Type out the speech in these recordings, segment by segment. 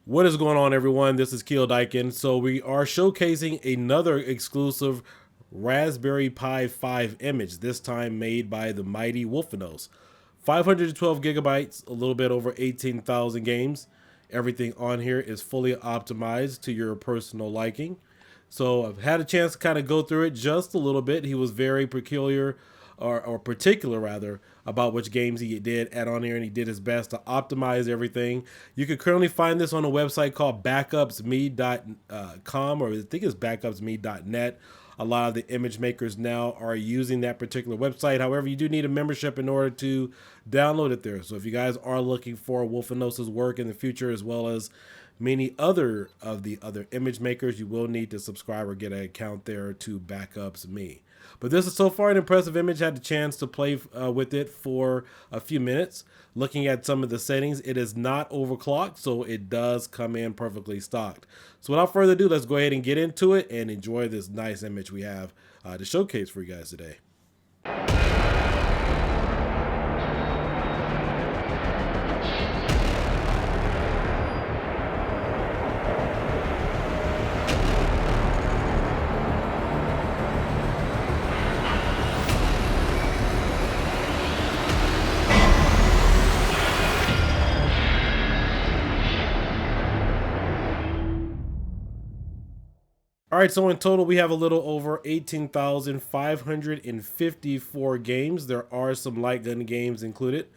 What is going on, everyone? This is Kiodiekin. So we are showcasing another exclusive Raspberry Pi 5 image, this time made by the mighty Wolfanoz. 512 gigabytes, a little bit over 18,000 games. Everything on here is fully optimized to your personal liking. So I've had a chance to kind of go through it just a little bit. He was very peculiar, or particular rather, about which games he did add on here, and he did his best to optimize everything. You can currently find this on a website called backupsme.com, or I think it's backupsme.net. A lot of the image makers now are using that particular website. However, you do need a membership in order to download it there. So if you guys are looking for Wolfanoz's work in the future, as well as many other of the other image makers, you will need to subscribe or get an account there to Backups Me. But this is so far an impressive image. I had the chance to play with it for a few minutes. Looking at some of the settings, it is not overclocked, so it does come in perfectly stocked. So without further ado, let's go ahead and get into it and enjoy this nice image we have to showcase for you guys today. All right, so in total, we have a little over 18,554 games. There are some light gun games included.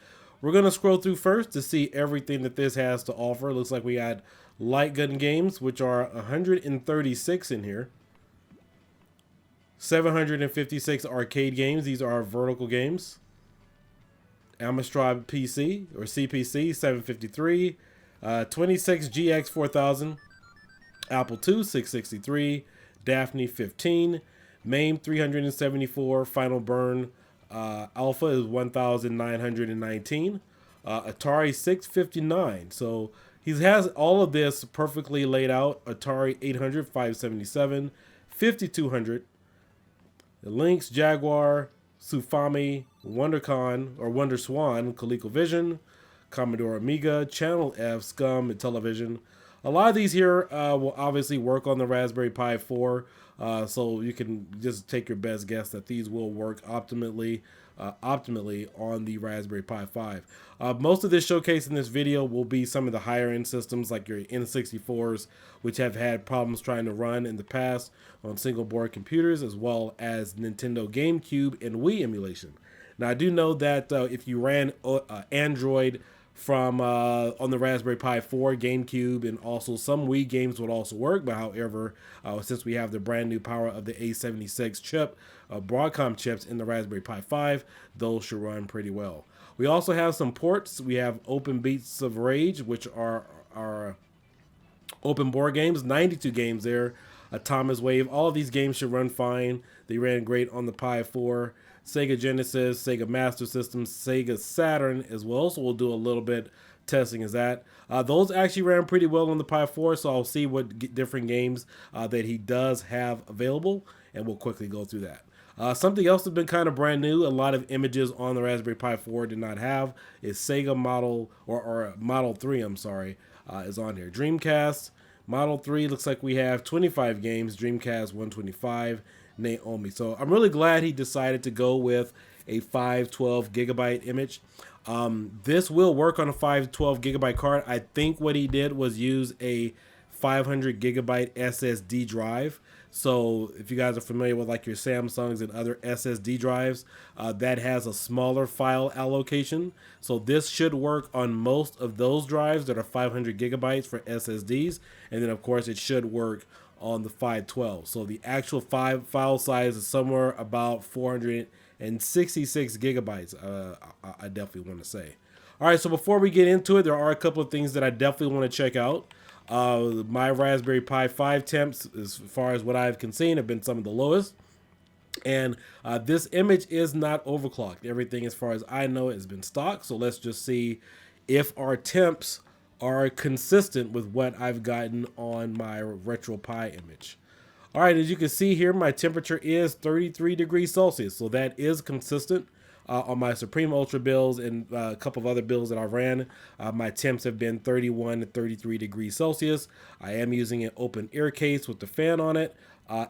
We're going to scroll through first to see everything that this has to offer. It looks like we had light gun games, which are 136 in here. 756 arcade games. These are vertical games. Amstrad PC or CPC, 753. 26 GX 4000. Apple II 663, Daphne 15, MAME 374, Final Burn Alpha is 1919, Atari 659. So he has all of this perfectly laid out. Atari 800, 577, 5200, the Lynx, Jaguar, Sufami, WonderCon or WonderSwan, ColecoVision, Commodore Amiga, Channel F, Scum, and Television. A lot of these here will obviously work on the Raspberry Pi 4, so you can just take your best guess that these will work optimally on the Raspberry Pi 5. Most of this showcase in this video will be some of the higher end systems like your N64s, which have had problems trying to run in the past on single board computers, as well as Nintendo GameCube and Wii emulation. Now I do know that if you ran Android from on the Raspberry Pi 4, GameCube, and also some Wii games would also work. But however, since we have the brand new power of the A76 chip, Broadcom chips in the Raspberry Pi 5, those should run pretty well. We also have some ports. We have Open Beats of Rage, which are our open board games, 92 games there. Thomas Wave, all of these games should run fine. They ran great on the Pi 4. Sega Genesis, Sega Master System, Sega Saturn as well. So we'll do a little bit testing as that. Those actually ran pretty well on the Pi 4, so I'll see what different games that he does have available, and we'll quickly go through that. Something else that's been kind of brand new, a lot of images on the Raspberry Pi 4 did not have, is Sega Model, or Model 3, I'm sorry, is on here. Dreamcast, Model 3, looks like we have 25 games, Dreamcast 125, Naomi. So I'm really glad he decided to go with a 512 gigabyte image. This will work on a 512 gigabyte card. I think what he did was use a 500 gigabyte SSD drive. So if you guys are familiar with like your Samsungs and other SSD drives, that has a smaller file allocation. So this should work on most of those drives that are 500 gigabytes for SSDs. And then of course it should work on the 512. So the actual file size is somewhere about 466 gigabytes, I definitely want to say. All right, so before we get into it, there are a couple of things that I definitely want to check out. My Raspberry Pi 5 temps, as far as what I've seen, have been some of the lowest. And this image is not overclocked. Everything, as far as I know, has been stocked. So let's just see if our temps are consistent with what I've gotten on my RetroPie image. All right, as you can see here, my temperature is 33 degrees Celsius, so that is consistent. on my Supreme Ultra builds and a couple of other builds that I ran, my temps have been 31 to 33 degrees Celsius. I am using an open air case with the fan on it,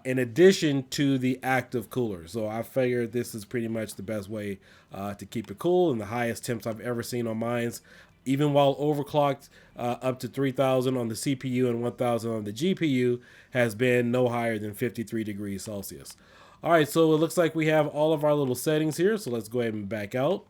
in addition to the active cooler. So I figured this is pretty much the best way to keep it cool, and the highest temps I've ever seen on mines, even while overclocked up to 3000 on the CPU and 1000 on the GPU, has been no higher than 53 degrees Celsius. All right, so it looks like we have all of our little settings here, so let's go ahead and back out.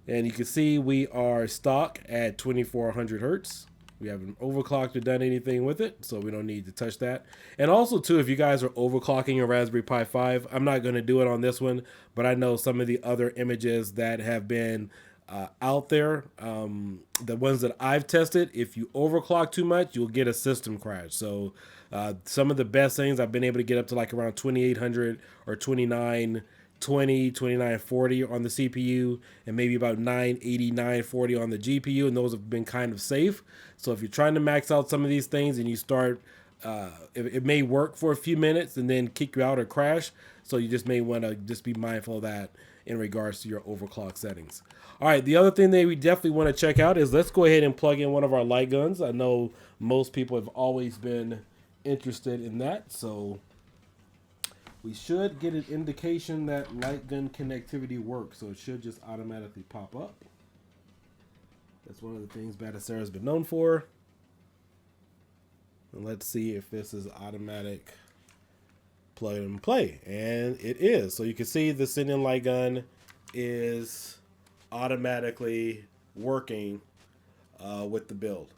And you can see we are stock at 2400 hertz. We haven't overclocked or done anything with it, so we don't need to touch that. And also, too, if you guys are overclocking your Raspberry Pi 5, I'm not going to do it on this one, but I know some of the other images that have been out there, the ones that I've tested, if you overclock too much, you'll get a system crash. So some of the best things, I've been able to get up to like around 2800 or 2920, 2940 on the CPU, and maybe about 980, 940 on the GPU, and those have been kind of safe. So if you're trying to max out some of these things and you start, it may work for a few minutes and then kick you out or crash. So you just may want to just be mindful of that in regards to your overclock settings. All right, the other thing that we definitely want to check out is, let's go ahead and plug in one of our light guns. I know most people have always been interested in that, so we should get an indication that light gun connectivity works, so it should just automatically pop up. That's one of the things Batocera has been known for. And let's see if this is automatic plug and play, and it is. So you can see the send-in light gun is automatically working with the build.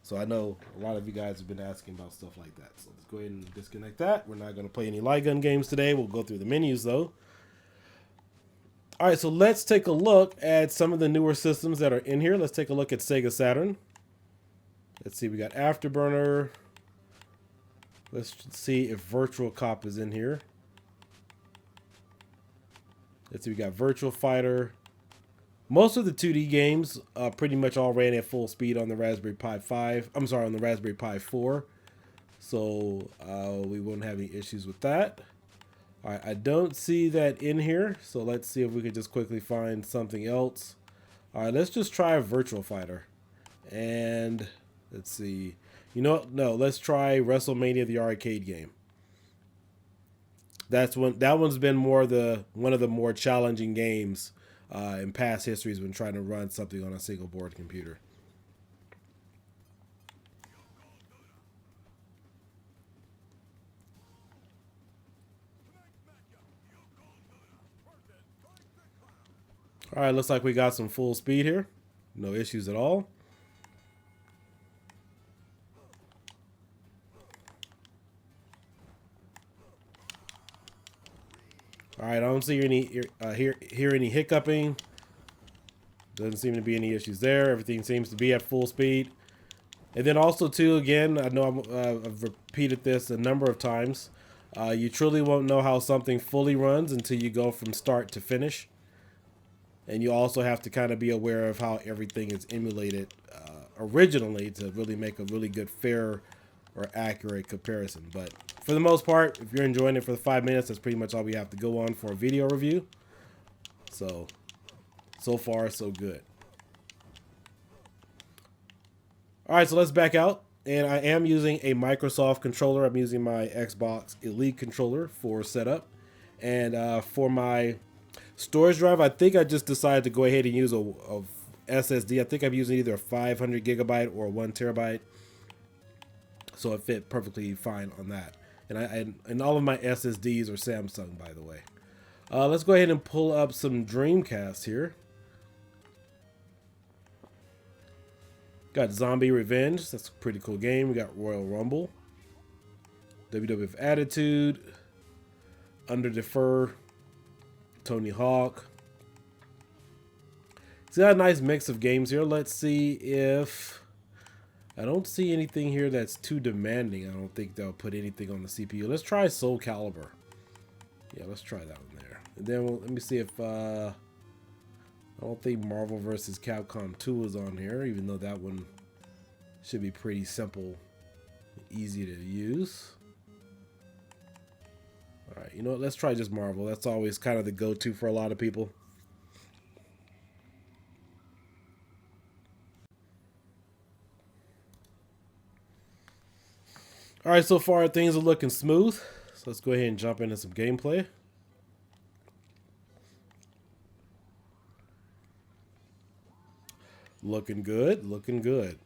So I know a lot of you guys have been asking about stuff like that. So let's go ahead and disconnect that. We're not going to play any light gun games today. We'll go through the menus though. All right, so let's take a look at some of the newer systems that are in here. Let's take a look at Sega Saturn. Let's see, we got Afterburner. Let's see if Virtual Cop is in here. Let's see, we got Virtual Fighter. Most of the 2D games pretty much all ran at full speed on the Raspberry Pi 5. I'm sorry, on the Raspberry Pi 4. So we won't have any issues with that. All right, I don't see that in here. So let's see if we could just quickly find something else. All right, let's just try Virtual Fighter. And let's see. You know, no, let's try WrestleMania, the arcade game. That one's been one of the more challenging games in past histories when trying to run something on a single board computer. All right, looks like we got some full speed here. No issues at all. All right, I don't see any hear any hiccuping. Doesn't seem to be any issues there. Everything seems to be at full speed. And then also too, again, I know I've repeated this a number of times. You truly won't know how something fully runs until you go from start to finish. And you also have to kind of be aware of how everything is emulated originally to really make a really good, fair, or accurate comparison. But for the most part, if you're enjoying it for the 5 minutes, that's pretty much all we have to go on for a video review. So far, so good. All right, so let's back out. And I am using a Microsoft controller. I'm using my Xbox Elite controller for setup. And for my storage drive, I think I just decided to go ahead and use a SSD. I think I'm using either a 500 gigabyte or a 1 terabyte. So it fit perfectly fine on that. And all of my SSDs are Samsung, by the way. Let's go ahead and pull up some Dreamcast here. Got Zombie Revenge. That's a pretty cool game. We got Royal Rumble. WWF Attitude. Under the Fur. Tony Hawk. It's got a nice mix of games here. Let's see if... I don't see anything here that's too demanding. I don't think they'll put anything on the CPU. Let's try Soul Calibur. Yeah, let's try that one there. And then let me see if... I don't think Marvel vs. Capcom 2 is on here, even though that one should be pretty simple, easy to use. All right, you know what? Let's try just Marvel. That's always kind of the go-to for a lot of people. All right, so far things are looking smooth. So let's go ahead and jump into some gameplay. Looking good, looking good.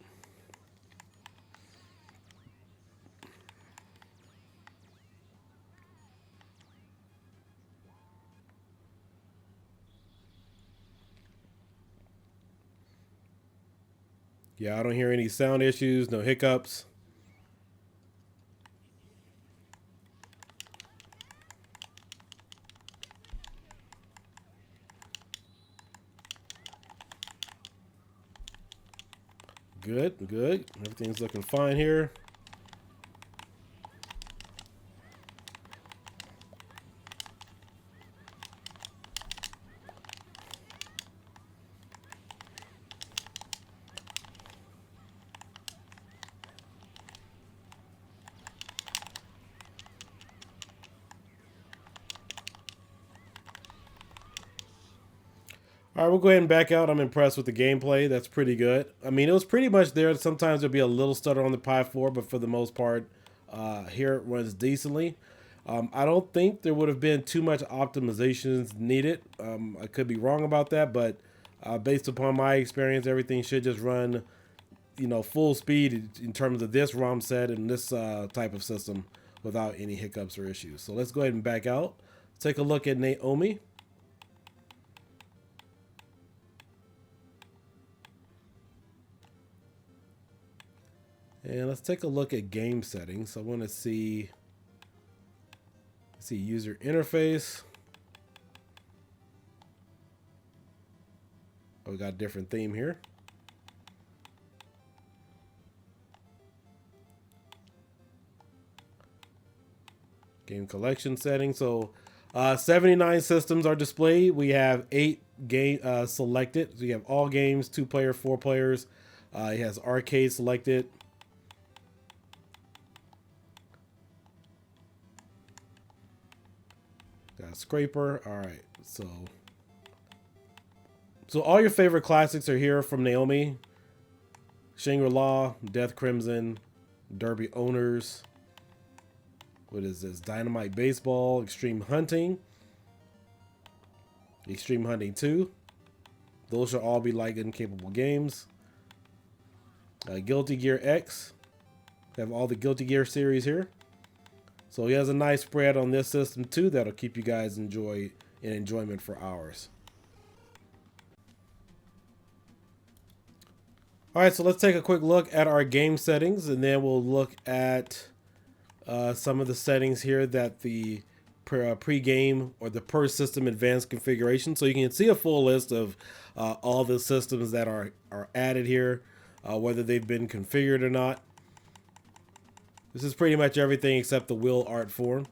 Yeah, I don't hear any sound issues, no hiccups. Good, good. Everything's looking fine here. All right, we'll go ahead and back out. I'm impressed with the gameplay. That's pretty good. I mean, it was pretty much there. Sometimes there'll be a little stutter on the Pi 4, but for the most part, here it runs decently. I don't think there would have been too much optimizations needed. I could be wrong about that, but based upon my experience, everything should just run, you know, full speed in terms of this ROM set and this type of system without any hiccups or issues. So let's go ahead and back out. Take a look at Naomi. And let's take a look at game settings. I want to see user interface. Oh, we got a different theme here. Game collection settings. So 79 systems are displayed. We have 8 game selected. So you have all games, 2-player, 4 players. It has arcade selected. Got a scraper. All right, so all your favorite classics are here from Naomi. Shangri-La, Death Crimson, Derby Owners. What is this? Dynamite Baseball, Extreme Hunting, Extreme Hunting 2. Those should all be lightgun capable games. Guilty Gear X. Have all the Guilty Gear series here. So he has a nice spread on this system too that'll keep you guys in enjoyment for hours. All right, so let's take a quick look at our game settings, and then we'll look at some of the settings here that the pre-game or the per system advanced configuration. So you can see a full list of all the systems that are added here, whether they've been configured or not. This is pretty much everything except the wheel art form.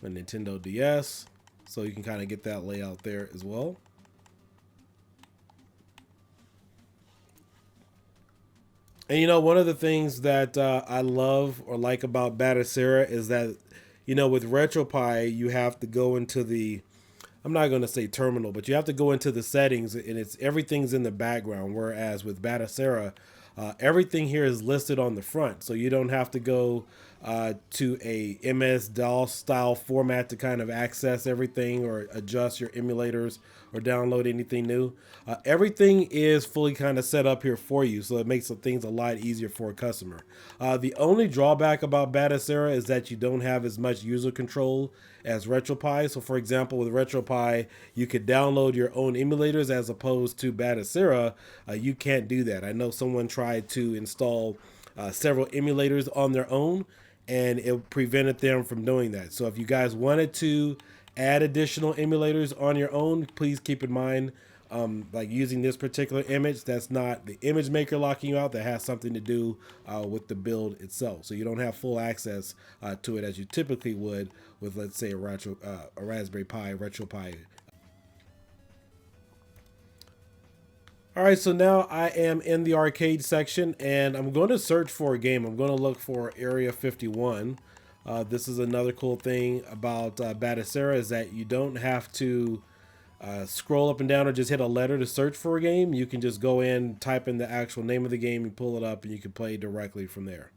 A Nintendo DS, so you can kind of get that layout there as well. And you know, one of the things that I love or like about Batocera is that, you know, with RetroPie, you have to go into the, I'm not going to say terminal, but you have to go into the settings, and everything's in the background. Whereas with Batocera, everything here is listed on the front, so you don't have to go to a MS-DOS style format to kind of access everything or adjust your emulators or download anything new. Everything is fully kind of set up here for you, so it makes things a lot easier for a customer. The only drawback about Batocera is that you don't have as much user control as RetroPie. So for example, with RetroPie, you could download your own emulators, as opposed to Batocera, you can't do that. I know someone tried to install several emulators on their own, and it prevented them from doing that. So if you guys wanted to add additional emulators on your own, please keep in mind, like using this particular image, that's not the image maker locking you out. That has something to do with the build itself. So you don't have full access to it as you typically would with, let's say, a Raspberry Pi, RetroPie. All right, so now I am in the arcade section, and I'm going to search for a game. I'm going to look for Area 51. This is another cool thing about Batocera is that you don't have to scroll up and down or just hit a letter to search for a game. You can just go in, type in the actual name of the game, and pull it up, and you can play directly from there.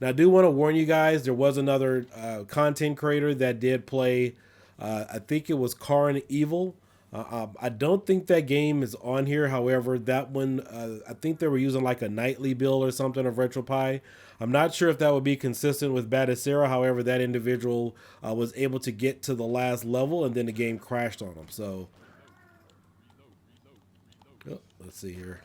Now, I do want to warn you guys, there was another content creator that did play, I think it was Karn Evil. I don't think that game is on here. However, that one, I think they were using like a nightly build or something of RetroPie. I'm not sure if that would be consistent with Batocera. However, that individual was able to get to the last level and then the game crashed on him. So, oh, let's see here.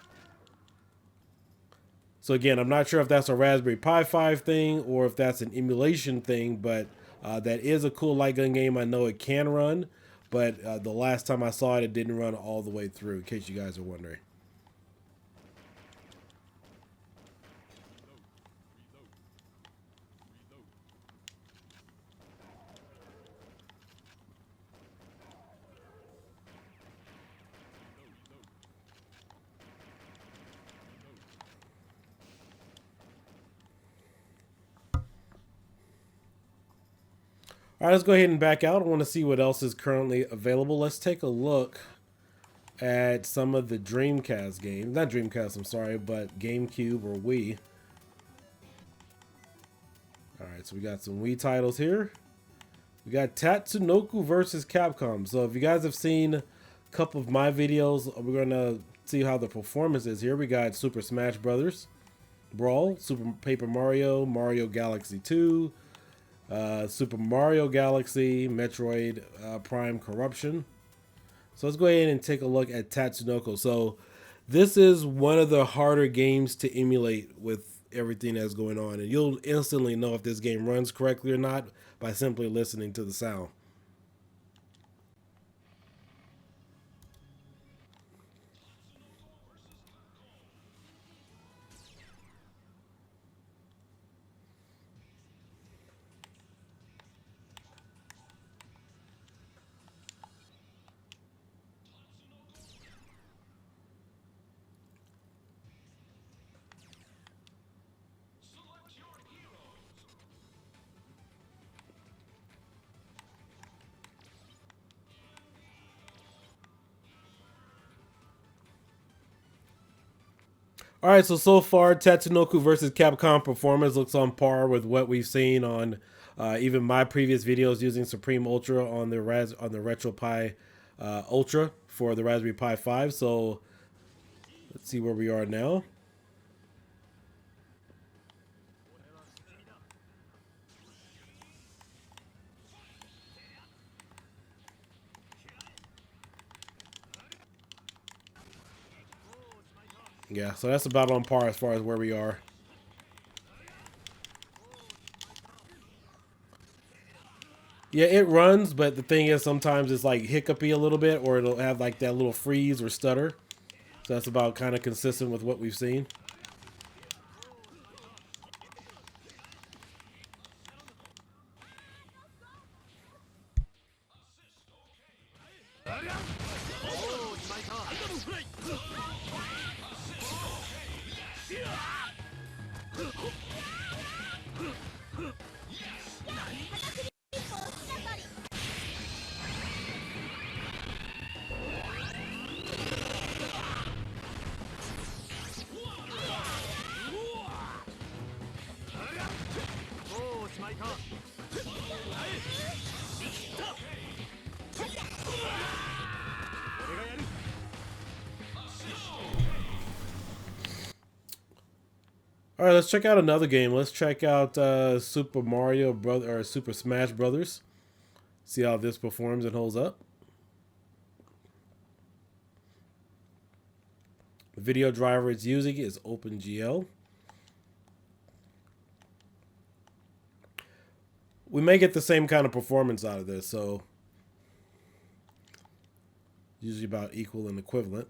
So again, I'm not sure if that's a Raspberry Pi 5 thing or if that's an emulation thing, but that is a cool light gun game. I know it can run, but the last time I saw it, it didn't run all the way through, in case you guys are wondering. All right, let's go ahead and back out. I want to see what else is currently available. Let's take a look at some of the Dreamcast games. Not Dreamcast, I'm sorry, but GameCube or Wii. All right, so we got some Wii titles here. We got Tatsunoko versus Capcom. So if you guys have seen a couple of my videos, we're going to see how the performance is here. We got Super Smash Brothers Brawl, Super Paper Mario, Mario Galaxy 2, Super Mario Galaxy, Metroid Prime Corruption. So let's go ahead and take a look at Tatsunoko. So this is one of the harder games to emulate with everything that's going on. And you'll instantly know if this game runs correctly or not by simply listening to the sound. All right, so far, Tatsunoko versus Capcom performance looks on par with what we've seen on even my previous videos using Supreme Ultra on the RetroPie Ultra for the Raspberry Pi 5. So let's see where we are now. Yeah, so that's about on par as far as where we are. Yeah, it runs, but the thing is sometimes it's like hiccupy a little bit, or it'll have like that little freeze or stutter. So that's about kind of consistent with what we've seen. All right, let's check out another game. Let's check out Super Mario Brother or Super Smash Brothers. See how this performs and holds up. The video driver it's using is OpenGL. We may get the same kind of performance out of this, so usually about equal and equivalent.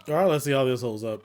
All right, let's see how this holds up.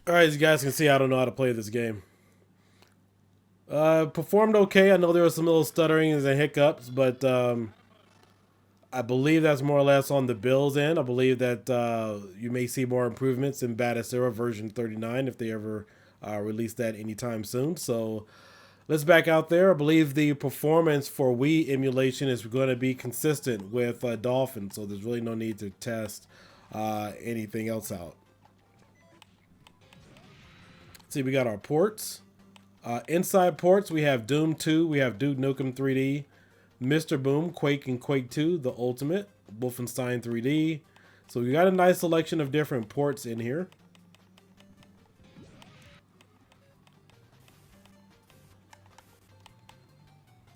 All right, as you guys can see, I don't know how to play this game. Performed okay. I know there was some little stutterings and hiccups, but I believe that's more or less on the Bills' end. I believe that you may see more improvements in Batocera version 39 if they ever release that anytime soon. So let's back out there. I believe the performance for Wii emulation is going to be consistent with Dolphin, so there's really no need to test anything else out. See, we got our ports. Inside ports, we have Doom 2, we have Duke Nukem 3D, Mr. Boom, Quake and Quake 2, The Ultimate, Wolfenstein 3D. So we got a nice selection of different ports in here.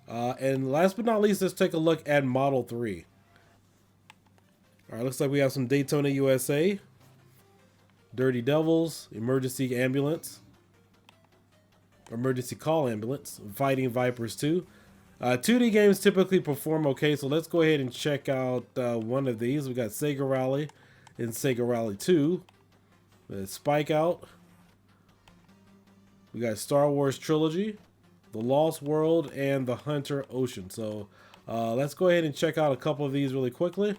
And last but not least, let's take a look at Model 3. All right, looks like we have some Daytona USA, Dirty Devils, Emergency Ambulance, Emergency Call Ambulance, Fighting Vipers 2. 2D games typically perform okay, so let's go ahead and check out one of these. We got Sega Rally and Sega Rally 2. Spike Out. We got Star Wars Trilogy, The Lost World, and The Hunter Ocean. So let's go ahead and check out a couple of these really quickly.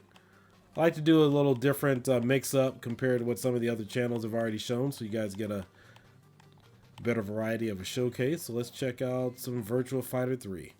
I like to do a little different mix-up compared to what some of the other channels have already shown, so you guys get a better variety of a showcase. So let's check out some Virtua Fighter 3.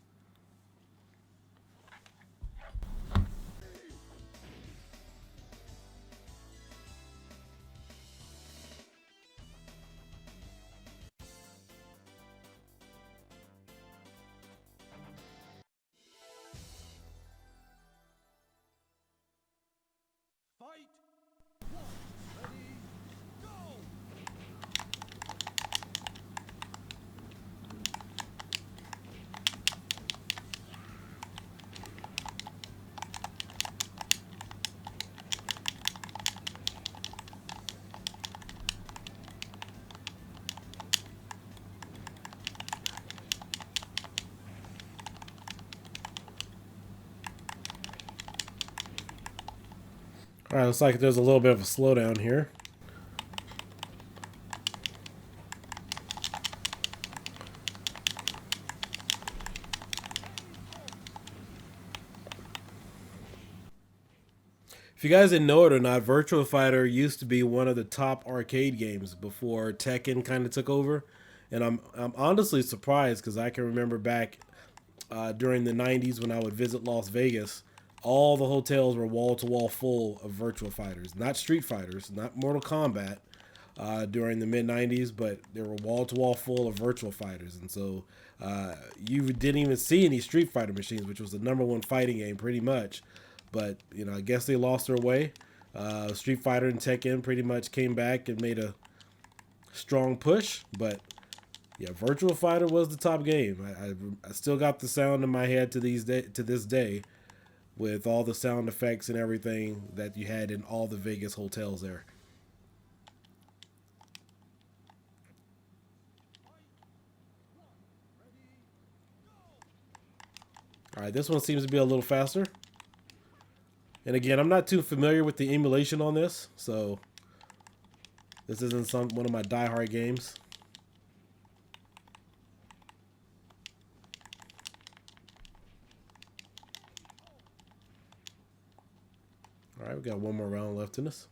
All right, looks like there's a little bit of a slowdown here. If you guys didn't know it or not, Virtua Fighter used to be one of the top arcade games before Tekken kind of took over, and I'm honestly surprised because I can remember back during the '90s when I would visit Las Vegas, all the hotels were wall to wall full of Virtua Fighters, not Street Fighters, not Mortal Kombat. During the mid '90s, but they were wall to wall full of Virtua Fighters, and so you didn't even see any Street Fighter machines, which was the #1 fighting game pretty much. But I guess they lost their way. Street Fighter and Tekken pretty much came back and made a strong push. But yeah, Virtua Fighter was the top game. I still got the sound in my head to this day, with all the sound effects and everything that you had in all the Vegas hotels there. All right, this one seems to be a little faster. And again, I'm not too familiar with the emulation on this, so this isn't one of my diehard games. All right, we got one more round left in us.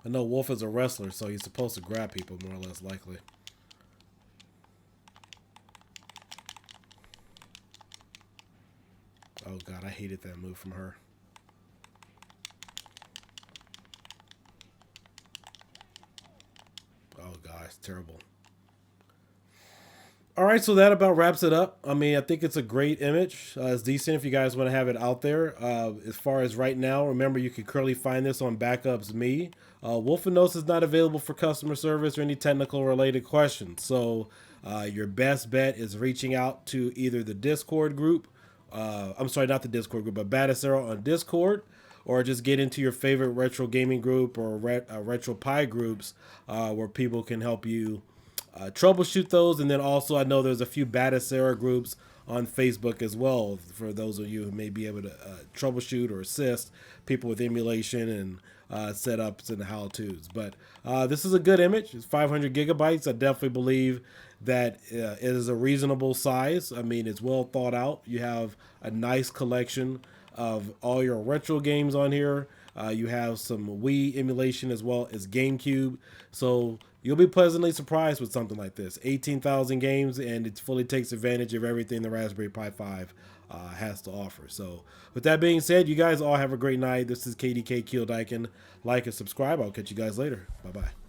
I know Wolf is a wrestler, so he's supposed to grab people more or less likely. Oh god, I hated that move from her. Oh gosh, terrible. All right, so that about wraps it up. I mean, I think it's a great image. It's decent if you guys want to have it out there. As far as right now, remember you can currently find this on Backups Me. Wolfanoz is not available for customer service or any technical related questions. So your best bet is reaching out to either the Discord group. I'm sorry, not the Discord group, but Batocera on Discord, or just get into your favorite retro gaming group or retro pie groups where people can help you troubleshoot those. And then also I know there's a few Batocera groups on Facebook as well for those of you who may be able to troubleshoot or assist people with emulation and setups and how-tos. But this is a good image. It's 500 gigabytes. I definitely believe that it is a reasonable size. I mean, it's well thought out. You have a nice collection of all your retro games on here. You have some Wii emulation as well as GameCube. So you'll be pleasantly surprised with something like this. 18,000 games, and it fully takes advantage of everything the Raspberry Pi 5 has to offer. So with that being said, you guys all have a great night. This is KDK Kiodiekin. Like and subscribe. I'll catch you guys later. Bye-bye.